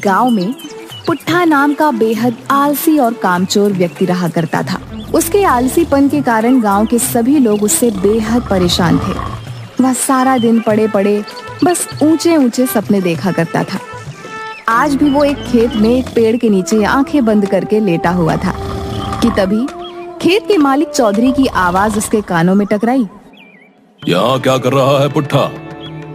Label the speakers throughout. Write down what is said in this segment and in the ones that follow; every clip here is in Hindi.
Speaker 1: गांव में पुट्ठा नाम का बेहद आलसी और कामचोर व्यक्ति रहा करता था। उसके आलसीपन के कारण गांव के सभी लोग उससे बेहद परेशान थे। वह सारा दिन पड़े पड़े बस ऊंचे ऊंचे सपने देखा करता था। आज भी वो एक खेत में एक पेड़ के नीचे आंखें बंद करके लेटा हुआ था कि तभी खेत के मालिक चौधरी की आवाज उसके कानों में टकराई।
Speaker 2: यहाँ क्या कर रहा है पुट्ठा?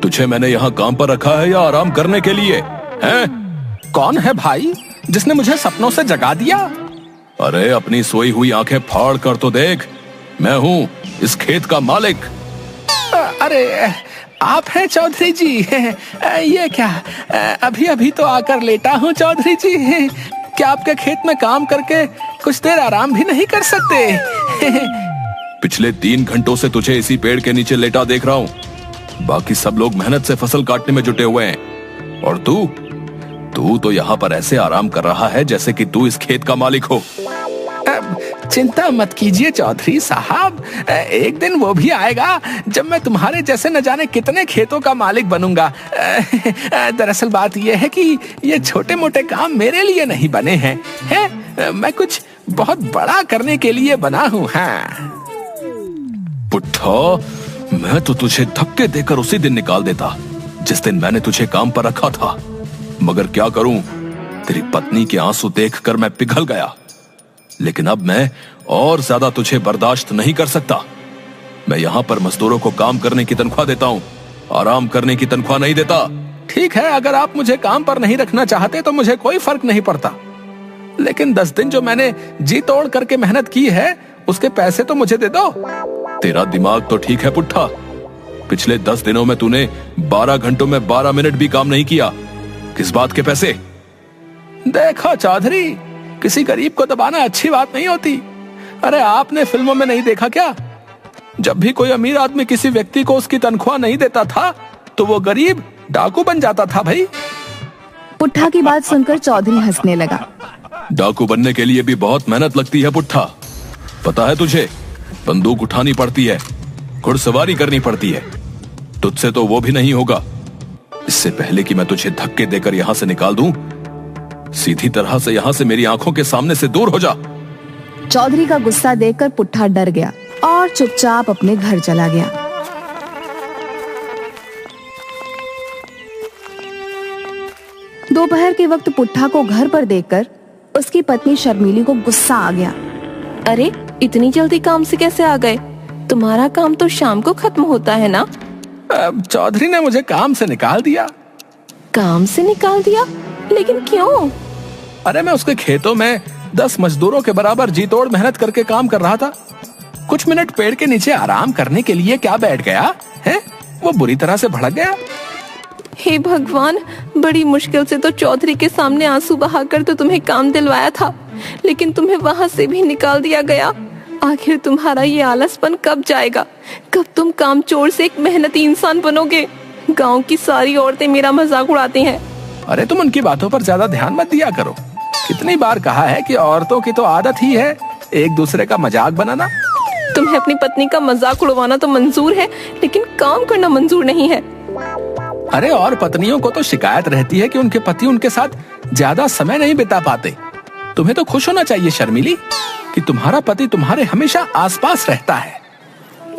Speaker 2: तुझे मैंने यहाँ काम पर रखा है या आराम करने के लिए? हैं?
Speaker 3: कौन है भाई जिसने मुझे सपनों से जगा दिया?
Speaker 2: अरे अपनी सोई हुई आंखें फाड़ कर तो देख, मैं हूँ इस खेत का मालिक।
Speaker 3: अरे आप हैं चौधरी जी? ये क्या, अभी अभी तो आकर लेटा हूँ चौधरी जी। क्या आपके खेत में काम करके कुछ देर आराम भी नहीं कर सकते?
Speaker 2: पिछले 3 घंटों से तुझे इसी पेड़ के नीचे लेटा देख रहा हूँ। बाकी सब लोग मेहनत से फसल काटने में जुटे हुए हैं और तू तो यहाँ पर ऐसे आराम कर रहा है जैसे कि तू इस खेत का मालिक हो।
Speaker 3: चिंता मत कीजिए चौधरी साहब, एक दिन वो भी आएगा जब मैं तुम्हारे जैसे न जाने कितने खेतों का मालिक बनूंगा। दरअसल बात यह है कि ये छोटे मोटे काम मेरे लिए नहीं बने हैं, मैं कुछ बहुत बड़ा करने के लिए बना हूँ। हाँ
Speaker 2: पुट्ठा, मैं तो तुझे धक्के देकर उसी दिन निकाल देता जिस दिन मैंने तुझे काम पर रखा था, मगर क्या करूं, तेरी पत्नी के आंसू देखकर मैं पिघल गया। लेकिन अब मैं और ज्यादा तुझे बर्दाश्त नहीं कर सकता। मैं यहाँ पर मजदूरों को काम करने की तनख्वाह देता हूँ, आराम करने की तनख्वाह नहीं देता।
Speaker 3: ठीक है, अगर आप मुझे काम पर नहीं रखना चाहते तो मुझे कोई फर्क नहीं पड़ता, लेकिन 10 दिन जो मैंने जी तोड़ करके मेहनत की है उसके पैसे तो मुझे दे दो।
Speaker 2: तेरा दिमाग तो ठीक है पुट्ठा, पिछले 10 दिनों में तूने 12 घंटों में 12 मिनट भी काम नहीं किया। किस बात के पैसे?
Speaker 3: देखो चौधरी, किसी गरीब को दबाना अच्छी बात नहीं होती। अरे आपने फिल्मों में नहीं देखा क्या, जब भी कोई अमीर आदमी किसी व्यक्ति को उसकी तनख्वाह नहीं देता था तो वो गरीब डाकू बन जाता था। भाई
Speaker 1: पुट्ठा की बात सुनकर चौधरी हंसने लगा।
Speaker 2: डाकू बनने के लिए भी बहुत मेहनत लगती है पुट्ठा, पता है तुझे? बंदूक उठानी पड़ती है, घुड़सवारी करनी पड़ती है। तुझसे तो वो भी नहीं होगा। इससे पहले कि मैं तुझे धक्के देकर यहाँ से निकाल दूं, सीधी तरह से यहाँ से मेरी आंखों के सामने से दूर हो जा।
Speaker 1: चौधरी का गुस्सा देखकर पुट्ठा डर गया और चुपचाप अपने घर चला गया। दोपहर के वक्त पुट्ठा को घर पर देखकर उसकी पत्नी शर्मीली को गुस्सा आ गया।
Speaker 4: अरे इतनी जल्दी काम से कैसे आ गए? तुम्हारा काम तो शाम को खत्म होता है ना?
Speaker 3: चौधरी ने मुझे काम से निकाल दिया।
Speaker 4: काम से निकाल दिया? लेकिन क्यों?
Speaker 3: अरे मैं उसके खेतों में 10 मजदूरों के बराबर जी तोड़ मेहनत करके काम कर रहा था। कुछ मिनट पेड़ के नीचे आराम करने के लिए क्या बैठ गया है, वो बुरी तरह से भड़क गया।
Speaker 4: हे भगवान, बड़ी मुश्किल से तो चौधरी के सामने आंसू बहाकर तो तुम्हें काम दिलवाया था, लेकिन तुम्हें वहां से भी निकाल दिया गया। आखिर तुम्हारा ये आलसपन कब जाएगा? कब तुम कामचोर से एक मेहनती इंसान बनोगे? गांव की सारी औरतें मेरा मजाक उड़ाती हैं।
Speaker 3: अरे तुम उनकी बातों पर ज्यादा ध्यान मत दिया करो। कितनी बार कहा है कि औरतों की तो आदत ही है एक दूसरे का मजाक बनाना।
Speaker 4: तुम्हें अपनी पत्नी का मजाक उड़वाना तो मंजूर है, लेकिन काम करना मंजूर नहीं है।
Speaker 3: अरे और पत्नियों को तो शिकायत रहती है कि उनके पति उनके साथ ज्यादा समय नहीं बिता पाते। तुम्हें तो खुश होना चाहिए शर्मिली कि तुम्हारा पति तुम्हारे हमेशा आसपास रहता है।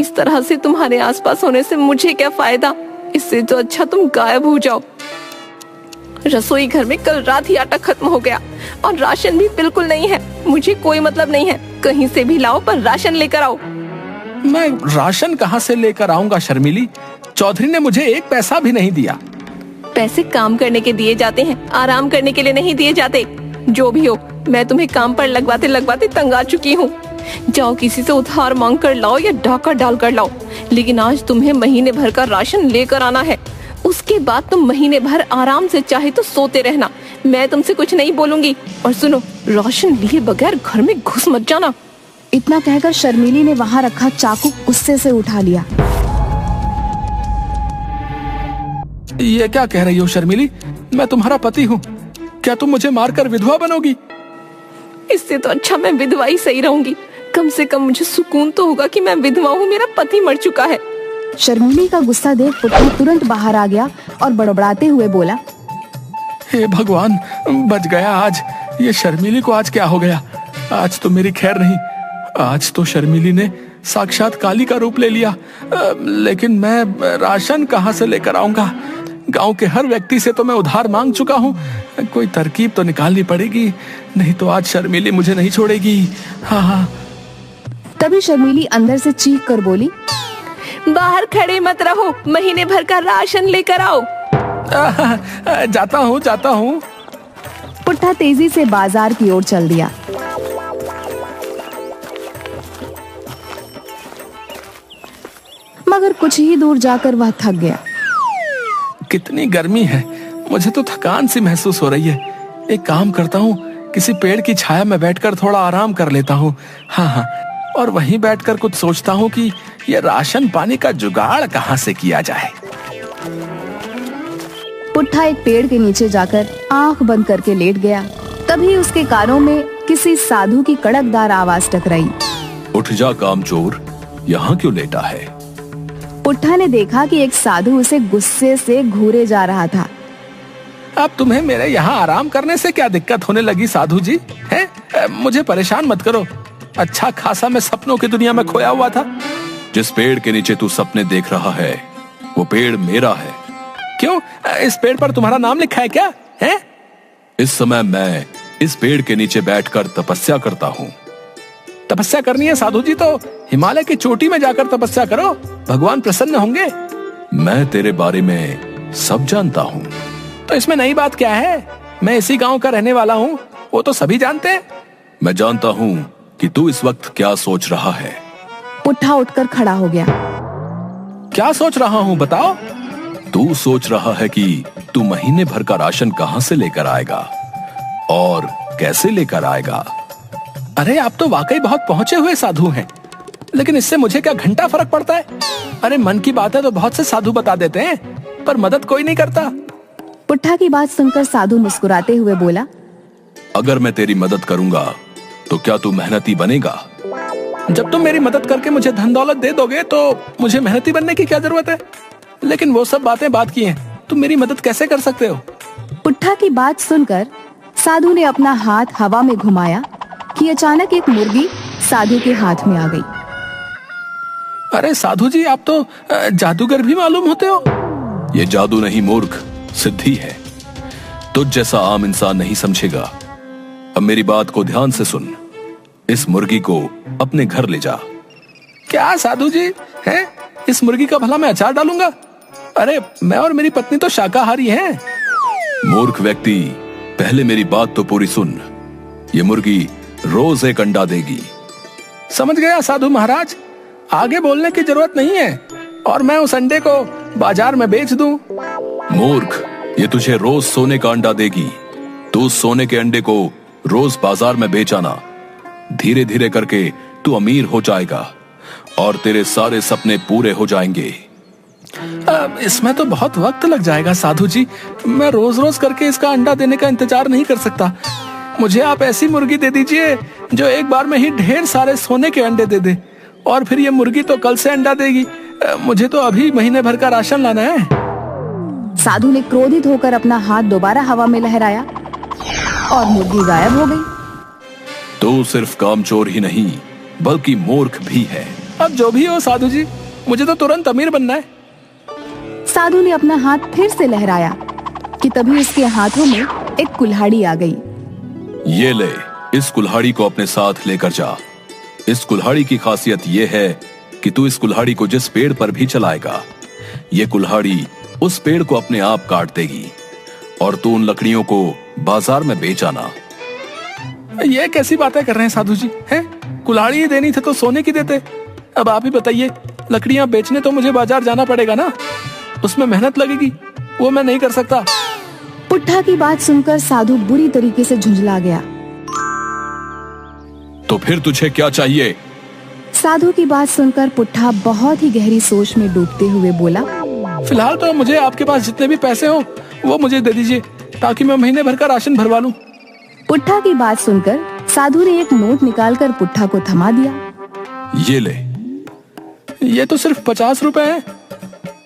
Speaker 4: इस तरह से तुम्हारे आसपास होने से मुझे क्या फायदा? इससे तो अच्छा तुम गायब हो जाओ। रसोई घर में कल रात ही आटा खत्म हो गया और राशन भी बिल्कुल नहीं है। मुझे कोई मतलब नहीं है, कहीं से भी लाओ पर राशन लेकर आओ।
Speaker 3: मैं राशन कहाँ से लेकर आऊंगा शर्मिली? चौधरी ने मुझे 1 पैसा भी नहीं दिया।
Speaker 4: पैसे काम करने के दिए जाते हैं, आराम करने के लिए नहीं दिए जाते। जो भी हो, मैं तुम्हें काम पर लगवाते लगवाते तंग आ चुकी हूँ। जाओ किसी से उधार मांग कर लाओ या डाका डाल कर लाओ, लेकिन आज तुम्हें महीने भर का राशन लेकर आना है। उसके बाद तुम महीने भर आराम से चाहे तो सोते रहना। मैं तुमसे कुछ नहीं बोलूंगी। और सुनो, राशन लिए बगैर घर में घुस मत जाना।
Speaker 1: इतना कहकर शर्मिली ने वहां रखा चाकू गुस्से से उठा लिया।
Speaker 3: ये क्या कह रही हो शर्मिली? मैं तुम्हारा पति हूँ, क्या तुम मुझे मारकर विधवा बनोगी?
Speaker 4: इससे तो अच्छा मैं विधवा ही सही रहूंगी। कम से कम मुझे सुकून तो होगा कि मैं विधवा हूँ, मेरा पति मर चुका है।
Speaker 1: शर्मिली का गुस्सा देख पुट्ठा तुरंत बाहर आ गया और बड़बड़ाते हुए बोला,
Speaker 3: हे भगवान, बच गया आज। ये शर्मिली को आज क्या हो गया? आज तो मेरी खैर नहीं। आज तो शर्मिली ने साक्षात काली का रूप ले लिया। लेकिन मैं राशन कहाँ से लेकर आऊंगा? गांव के हर व्यक्ति से तो मैं उधार मांग चुका हूँ। कोई तरकीब तो निकालनी पड़ेगी, नहीं तो आज शर्मिली मुझे नहीं छोड़ेगी। हाँ।
Speaker 1: तभी शर्मिली अंदर से चीख कर बोली,
Speaker 4: बाहर खड़े मत रहो, महीने भर का राशन लेकर आओ।
Speaker 3: जाता हूँ।
Speaker 1: पुट्ठा तेजी से बाजार की ओर चल दिया। मगर कुछ ही दूर जाकर वह थक गया।
Speaker 3: कितनी गर्मी है, मुझे तो थकान सी महसूस हो रही है। एक काम करता हूँ, किसी पेड़ की छाया में बैठकर थोड़ा आराम कर लेता हूँ। हाँ, और वहीं बैठकर कुछ सोचता हूँ कि ये राशन पानी का जुगाड़ कहाँ से किया जाए।
Speaker 1: पुट्ठा एक पेड़ के नीचे जाकर आंख बंद करके लेट गया। तभी उसके कानों में किसी साधु की कड़कदार आवाज टकराई।
Speaker 2: उठ जा कामचोर, यहाँ क्यों लेटा है?
Speaker 1: पुट्ठा ने देखा कि एक साधु उसे गुस्से से घूरे जा रहा था।
Speaker 3: अब तुम्हें मेरे यहाँ आराम करने से क्या दिक्कत होने लगी साधु जी? हैं? मुझे परेशान मत करो। अच्छा खासा मैं सपनों की दुनिया में खोया हुआ था।
Speaker 2: जिस पेड़ के नीचे तू सपने देख रहा है वो पेड़ मेरा है।
Speaker 3: क्यों? इस पेड़ पर तुम्हारा नाम लिखा है क्या? है?
Speaker 2: इस समय मैं इस पेड़ के नीचे बैठकर तपस्या करता हूँ।
Speaker 3: तपस्या करनी है साधु जी तो हिमालय की चोटी में जाकर तपस्या करो, भगवान प्रसन्न होंगे।
Speaker 2: मैं तेरे बारे में सब जानता हूँ।
Speaker 3: तो इसमें नई बात क्या है? मैं इसी गांव का रहने वाला हूँ, वो तो सभी जानते हैं।
Speaker 2: मैं जानता हूँ कि तू इस वक्त क्या सोच रहा है।
Speaker 1: पुट्ठा उठकर खड़ा हो गया।
Speaker 3: क्या सोच रहा हूँ बताओ?
Speaker 2: तू सोच रहा है कि तू महीने भर का राशन कहाँ से लेकर आएगा और कैसे लेकर आएगा।
Speaker 3: अरे आप तो वाकई बहुत पहुंचे हुए साधु हैं, लेकिन इससे मुझे क्या घंटा फर्क पड़ता है? अरे मन की बात है तो बहुत से साधु बता देते हैं, पर मदद कोई नहीं करता।
Speaker 1: पुट्ठा की बात सुनकर साधु मुस्कुराते हुए बोला,
Speaker 2: अगर मैं तेरी मदद करूंगा तो क्या तू मेहनती बनेगा?
Speaker 3: जब तुम मेरी मदद करके मुझे धन दौलत दे दोगे तो मुझे मेहनती बनने की क्या जरूरत है? लेकिन वो सब बातें बात की हैं, तुम मेरी मदद कैसे कर सकते हो?
Speaker 1: पुट्ठा की बात सुनकर साधु ने अपना हाथ हवा में घुमाया कि अचानक एक मुर्गी साधु के हाथ में आ गई।
Speaker 3: अरे साधु जी, आप तो जादूगर भी मालूम होते हो।
Speaker 2: ये जादू नहीं मूर्ख, सिद्धि है। तुझ जैसा आम इंसान नहीं समझेगा। अब मेरी बात को ध्यान से सुन। इस मुर्गी को अपने घर ले जा।
Speaker 3: क्या साधु जी हैं? इस मुर्गी का भला मैं अचार डालूंगा? अरे मैं और मेरी पत्नी तो शाकाहारी हैं।
Speaker 2: मूर्ख व्यक्ति, पहले मेरी बात तो पूरी सुन। ये मुर्गी रोज एक अंडा देगी।
Speaker 3: समझ गया साधु महाराज, आगे बोलने की जरूरत नहीं है। और मैं उस अंडे को बाजार में बेच दूं?
Speaker 2: मूर्ख, ये तुझे रोज सोने का अंडा देगी। तू उस सोने के अंडे को रोज बाजार में बेच आना। धीरे धीरे करके तू अमीर हो जाएगा और तेरे सारे सपने पूरे हो जाएंगे।
Speaker 3: इसमें तो बहुत वक्त लग जाएगा साधु जी। मैं रोज रोज करके इसका अंडा देने का इंतजार नहीं कर सकता। मुझे आप ऐसी मुर्गी दे दीजिए जो एक बार में ही ढेर सारे सोने के अंडे दे दे, और फिर ये मुर्गी तो कल से अंडा देगी। मुझे तो अभी महीने भर का राशन लाना है।
Speaker 1: साधु ने क्रोधित होकर अपना हाथ दोबारा हवा में लहराया और मुर्गी गायब हो गई।
Speaker 2: तू सिर्फ कामचोर ही नहीं बल्कि मूर्ख भी है।
Speaker 3: अब जो भी हो साधु जी, मुझे तो तुरंत अमीर बनना है।
Speaker 1: साधु ने अपना हाथ फिर से लहराया कि तभी उसके हाथों में एक कुल्हाड़ी आ गई।
Speaker 2: ये ले, इस कुल्हाड़ी को अपने साथ लेकर जा। इस कुल्हाड़ी की खासियत ये है कि तू इस कुल्हाड़ी को जिस पेड़ पर भी चलाएगा, ये कुल्हाड़ी उस पेड़ को अपने आप काट देगी और तू उन लकड़ियों को बाजार में बेच आना।
Speaker 3: ये कैसी बातें कर रहे हैं साधु जी? हैं? कुल्हाड़ी ही देनी थी तो सोने की देते। अब आप ही बताइए, लकड़ियां बेचने तो मुझे बाजार जाना पड़ेगा ना, उसमें मेहनत लगेगी, वो मैं नहीं कर सकता।
Speaker 1: पुट्ठा की बात सुनकर साधु बुरी तरीके से झुंझला गया।
Speaker 2: तो फिर तुझे क्या चाहिए?
Speaker 1: साधु की बात सुनकर पुट्ठा बहुत ही गहरी सोच में डूबते हुए बोला,
Speaker 3: फिलहाल तो मुझे आपके पास जितने भी पैसे हो वो मुझे दे दीजिए, ताकि मैं महीने भर का राशन भरवा लूं।
Speaker 1: पुट्ठा की बात सुनकर साधु ने एक नोट निकालकर पुट्ठा को थमा दिया।
Speaker 2: ये ले।
Speaker 3: ये तो सिर्फ 50 रुपए है।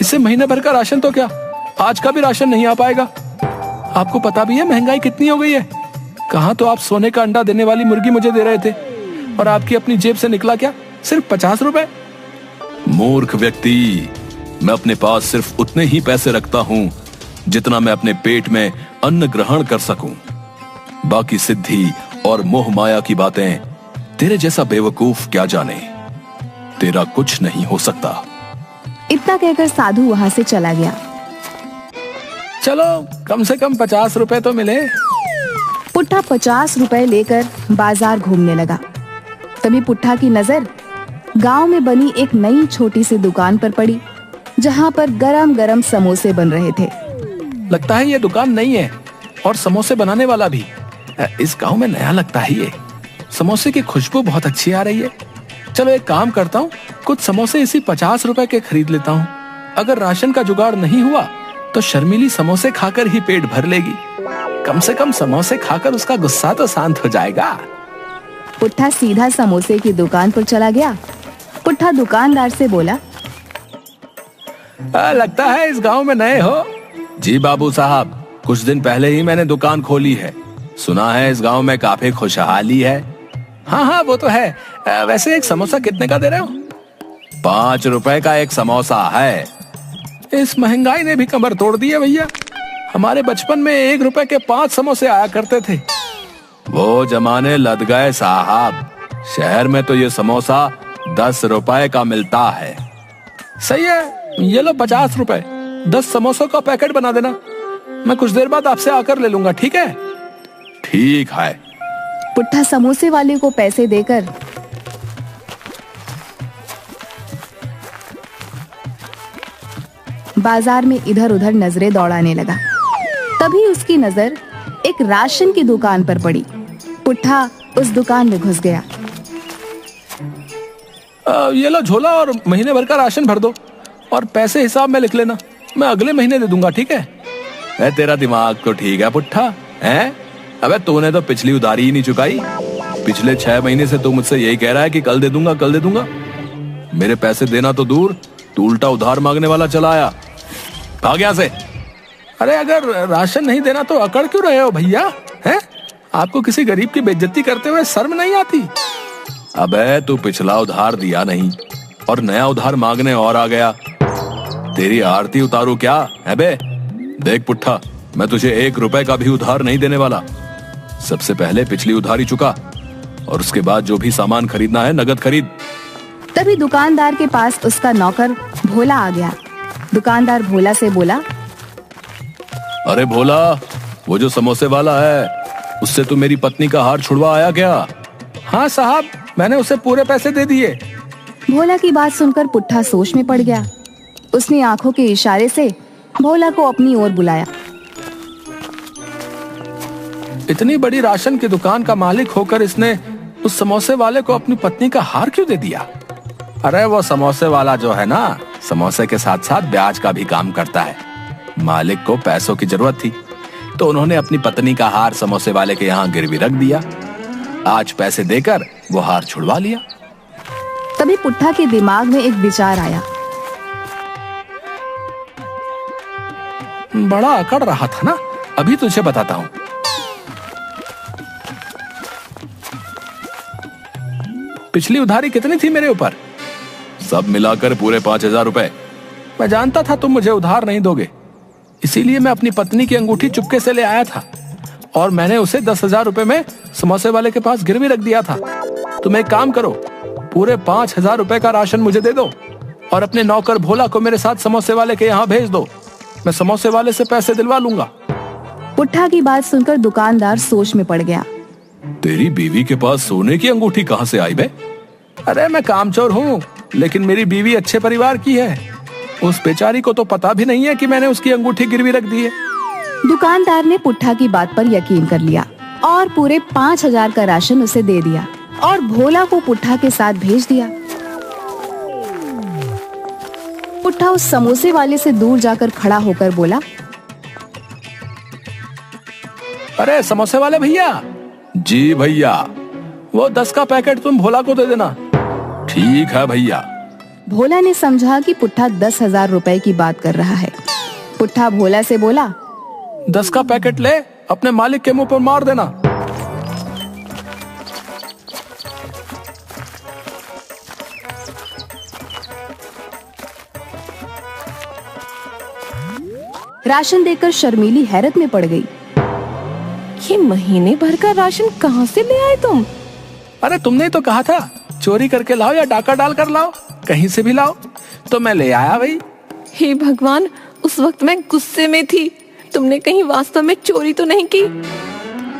Speaker 3: इससे महीने भर का राशन तो क्या, आज का भी राशन नहीं आ पाएगा। आपको पता भी है महंगाई कितनी हो गई है। कहाँ तो आप सोने का अंडा देने वाली मुर्गी मुझे दे रहे थे, और आपकी अपनी जेब से निकला क्या सिर्फ 50 रुपए।
Speaker 2: मूर्ख व्यक्ति, मैं अपने पास सिर्फ उतने ही पैसे रखता हूं जितना मैं अपने पेट में अन्न ग्रहण कर सकूं। बाकी सिद्धि और मोह माया की बातें तेरे जैसा बेवकूफ क्या जाने। तेरा कुछ नहीं हो सकता।
Speaker 1: इतना कहकर साधु वहां से चला गया।
Speaker 3: चलो कम से कम 50 रुपए तो मिले।
Speaker 1: पुट्ठा 50 रुपए लेकर बाजार घूमने लगा। तभी पुट्ठा की नजर गांव में बनी एक नई छोटी सी दुकान पर पड़ी, जहां पर गरम गरम समोसे बन रहे थे।
Speaker 3: लगता है ये दुकान नई है और समोसे बनाने वाला भी इस गांव में नया लगता है। ये समोसे की खुशबू बहुत अच्छी आ रही है। चलो एक काम करता हूँ, कुछ समोसे इसी 50 रुपए के खरीद लेता हूँ। अगर राशन का जुगाड़ नहीं हुआ तो शर्मिली समोसे खाकर ही पेट भर लेगी। कम से कम समोसे खाकर उसका गुस्सा तो शांत हो जाएगा।
Speaker 1: पुट्ठा सीधा समोसे की दुकान पर चला गया। पुट्ठा दुकानदार से बोला,
Speaker 3: लगता है इस गांव में नए हो।
Speaker 2: जी बाबू साहब, कुछ दिन पहले ही मैंने दुकान खोली है। सुना है इस गांव में काफी खुशहाली है।
Speaker 3: हाँ हाँ वो तो है। वैसे एक समोसा कितने का दे रहे हो?
Speaker 2: 5 रुपए का एक समोसा है।
Speaker 3: इस महंगाई ने भी कमर तोड़ दी है भैया। हमारे बचपन में 1 रुपए के 5 समोसे आया करते थे।
Speaker 2: वो जमाने लद गए साहब। शहर में तो ये समोसा 10 रुपए का मिलता है।
Speaker 3: सही है, ये लो 50 रुपए। 10 समोसों का पैकेट बना देना। मैं कुछ देर बाद आपसे आकर ले लूंगा, ठीक है?
Speaker 2: ठीक है।
Speaker 1: पुट्ठा समोसे वाले को पैसे देकर बाजार में इधर उधर नजरें दौड़ाने लगा। तभी उसकी नजर एक राशन की दुकान पर पड़ी। पुट्ठा उस दुकान में घुस गया।
Speaker 3: ये लो झोला और महीने भर का राशन भर दो, और पैसे हिसाब में लिख लेना। मैं अगले महीने दे दूंगा, ठीक है?
Speaker 2: तेरा दिमाग तो ठीक है पुट्ठा, हैं? अबे तूने तो पिछली उधारी ही नहीं चुकाई। पिछले 6 महीने से तू मुझसे यही कह रहा है कि कल दे दूंगा, कल दे दूंगा। मेरे पैसे देना तो दूर, तू उल्टा उधार मांगने वाला चला आया। भाग यहाँ से।
Speaker 3: अरे अगर राशन नहीं देना तो अकड़ क्यों रहे हो भैया? हैं? आपको किसी गरीब की बेइज्जती करते हुए शर्म नहीं आती?
Speaker 2: अबे तू पिछला उधार दिया नहीं और नया उधार मांगने और आ गया। तेरी आरती उतारू क्या है बे? देख पुट्ठा, मैं तुझे 1 रुपए का भी उधार नहीं देने वाला। सबसे पहले पिछली उधारी चुका, और उसके बाद जो भी सामान खरीदना है नगद खरीद।
Speaker 1: तभी दुकानदार के पास उसका नौकर भोला आ गया। दुकानदार भोला से बोला,
Speaker 2: अरे भोला, वो जो समोसे वाला है, उससे तू मेरी पत्नी का हार छुड़वा आया क्या?
Speaker 3: हाँ साहब, मैंने उसे पूरे पैसे दे दिए।
Speaker 1: भोला की बात सुनकर पुट्ठा सोच में पड़ गया। उसने आंखों के इशारे से भोला को अपनी ओर बुलाया।
Speaker 3: इतनी बड़ी राशन की दुकान का मालिक होकर इसने उस समोसे वाले को अपनी पत्नी का हार क्यों दे दिया?
Speaker 2: अरे वो समोसे वाला जो है ना, समोसे के साथ साथ ब्याज का भी काम करता है। मालिक को पैसों की जरूरत थी, तो उन्होंने अपनी पत्नी का हार समोसे वाले के यहाँ गिरवी रख दिया। आज पैसे देकर वो हार छुड़वा लिया।
Speaker 1: तभी पुट्ठा के दिमाग में एक विचार आया।
Speaker 3: बड़ा अकड़ रहा था ना, अभी तुझे बताता हूँ। पिछली उधारी कितनी थी मेरे ऊपर?
Speaker 2: सब मिलाकर पूरे 5000 रुपए।
Speaker 3: मैं जानता था तुम मुझे उधार नहीं दोगे, इसीलिए मैं अपनी पत्नी की अंगूठी चुपके से ले आया था, और मैंने उसे 10,000 रुपए में समोसे वाले के पास गिरवी रख दिया था। तुम एक काम करो, पूरे 5,000 रुपए का राशन मुझे दे दो, और अपने नौकर भोला को मेरे साथ समोसे वाले के यहाँ भेज दो। मैं समोसे वाले से पैसे दिलवा लूंगा।
Speaker 1: पुट्ठा की बात सुनकर दुकानदार सोच में पड़ गया।
Speaker 2: तेरी बीवी के पास सोने की अंगूठी कहाँ से आई बे?
Speaker 3: अरे मैं कामचोर हूँ, लेकिन मेरी बीवी अच्छे परिवार की है। उस बेचारी को तो पता भी नहीं है कि मैंने उसकी अंगूठी गिरवी रख दी है।
Speaker 1: दुकानदार ने पुट्ठा की बात पर यकीन कर लिया और पूरे 5,000 का राशन उसे दे दिया और भोला को पुट्ठा के साथ भेज दिया। पुट्ठा उस समोसे वाले से दूर जाकर खड़ा होकर बोला,
Speaker 3: अरे समोसे वाले भैया।
Speaker 2: जी भैया।
Speaker 3: वो 10 का पैकेट तुम भोला को दे देना।
Speaker 2: ठीक है भैया।
Speaker 1: भोला ने समझा कि पुट्ठा 10,000 रुपए की बात कर रहा है। पुट्ठा भोला से बोला,
Speaker 3: 10 का पैकेट ले, अपने मालिक के मुंह पर मार देना।
Speaker 1: राशन देकर शर्मीली हैरत में पड़ गई।
Speaker 4: ये महीने भर का राशन कहाँ से ले आए तुम?
Speaker 3: अरे तुमने ही तो कहा था चोरी करके लाओ या डाका डाल कर लाओ, कहीं से भी लाओ, तो मैं ले आया भाई।
Speaker 4: हे भगवान, उस वक्त मैं गुस्से में थी। तुमने कहीं वास्तव में चोरी तो नहीं की?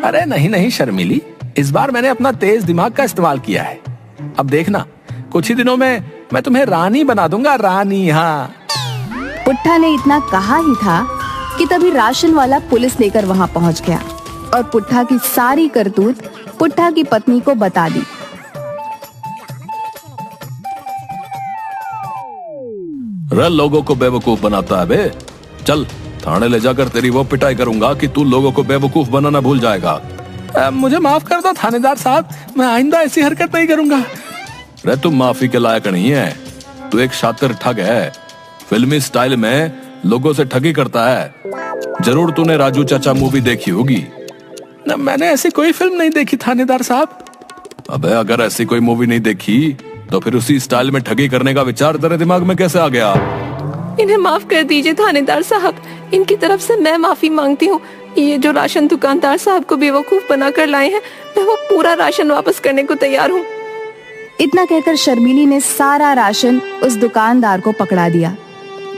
Speaker 3: अरे नहीं नहीं शर्मीली, इस बार मैंने अपना तेज दिमाग का इस्तेमाल किया है। अब देखना, कुछ ही दिनों में मैं तुम्हें रानी बना दूंगा, रानी। हाँ।
Speaker 1: पुट्ठा ने इतना कहा ही था कि तभी राशन वाला पुलिस लेकर वहां पहुंच गया और पुट्ठा की सारी करतूत पुट्ठा की पत्नी को बता दी।
Speaker 2: रे लोगों को बेवकूफ बनाता है बे। चल थाने ले जाकर तेरी वो पिटाई करूंगा कि तू लोगों को बेवकूफ बनाना भूल जाएगा।
Speaker 3: मुझे माफ कर दो थानेदार साहब, मैं आइंदा ऐसी हरकत नहीं करूंगा।
Speaker 2: रे तू माफी के लायक नहीं है, तू एक शातिर ठग है। फिल्मी स्टाइल में लोगों से ठगी करता है। जरूर तूने राजू चाचा मूवी देखी होगी।
Speaker 3: न, मैंने ऐसी कोई फिल्म नहीं देखी थानेदार साहब।
Speaker 2: अबे अगर ऐसी कोई मूवी नहीं देखी तो फिर उसी स्टाइल में ठगी करने का विचार तेरे दिमाग में कैसे आ गया?
Speaker 4: इन्हें माफ कर दीजिए थानेदार साहब, इनकी तरफ से मैं माफी मांगती हूँ। ये जो राशन दुकानदार साहब को बेवकूफ बनाकर लाए हैं, मैं वो पूरा राशन वापस करने को तैयार हूँ।
Speaker 1: इतना कहकर शर्मीली ने सारा राशन उस दुकानदार को पकड़ा दिया।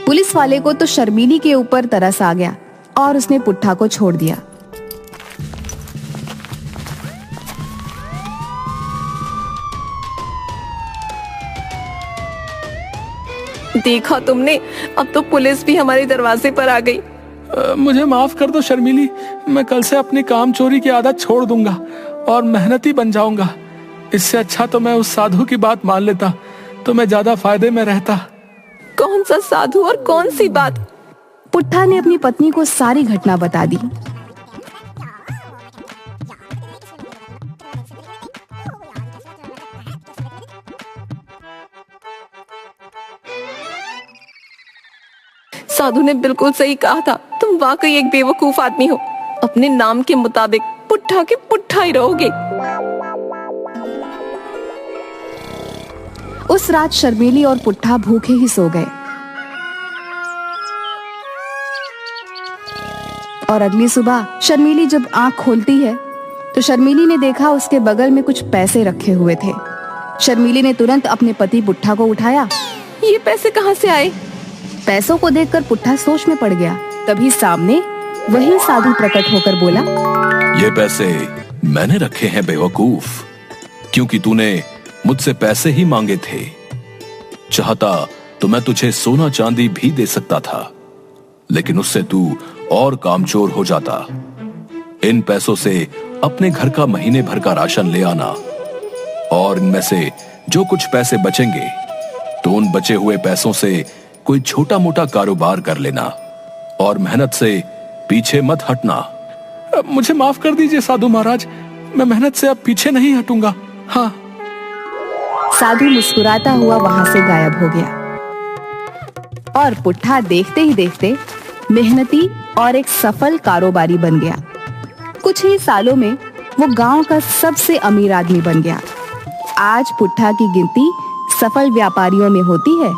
Speaker 1: पुलिस वाले को तो शर्मीली के ऊपर तरस आ गया और उसने पुट्ठा को छोड़ दिया।
Speaker 4: देखा तुमने, अब तो पुलिस भी हमारे दरवाजे पर आ गई।
Speaker 3: मुझे माफ कर दो शर्मीली, मैं कल से अपनी काम चोरी की आदत छोड़ दूंगा और मेहनती बन जाऊंगा। इससे अच्छा तो मैं उस साधु की बात मान लेता तो मैं ज्यादा फायदे में रहता।
Speaker 4: कौन सा साधु और कौन सी बात?
Speaker 1: पुट्ठा ने अपनी पत्नी को सारी घटना बता दी।
Speaker 4: साधु ने बिल्कुल सही कहा था, तुम वाकई एक बेवकूफ आदमी हो। अपने नाम के मुताबिक पुट्ठा के पुट्ठा ही रहोगे।
Speaker 1: उस रात शर्मीली और पुट्ठा भूखे ही सो गए और अगली सुबह शर्मीली जब आंख खोलती है तो शर्मीली ने देखा उसके बगल में कुछ पैसे रखे हुए थे। शर्मीली ने तुरंत अपने पति पुट्ठा को उठाया।
Speaker 4: ये पैसे कहाँ से आए?
Speaker 1: पैसों को देखकर पुट्ठा सोच में पड़ गया। तभी सामने वही साधु प्रकट होकर बोला,
Speaker 2: ये पैसे मैंने रखे हैं बेवकूफ, क्योंकि तूने मुझसे पैसे ही मांगे थे। चाहता तो मैं तुझे सोना चांदी भी दे सकता था, लेकिन उससे तू और कामचोर हो जाता। इन पैसों से अपने घर का महीने भर का राशन ले आना और इनमें से जो कुछ पैसे बचेंगे तो उन बचे हुए पैसों से कोई छोटा मोटा कारोबार कर लेना और मेहनत से पीछे मत हटना।
Speaker 3: मुझे माफ कर दीजिए साधु महाराज, मैं मेहनत से अब पीछे नहीं हटूंगा। हाँ।
Speaker 1: साधु मुस्कुराता हुआ वहां से गायब हो गया और पुट्ठा देखते ही देखते मेहनती और एक सफल कारोबारी बन गया। कुछ ही सालों में वो गांव का सबसे अमीर आदमी बन गया। आज पुट्ठा की गिनती सफल व्यापारियों में होती है।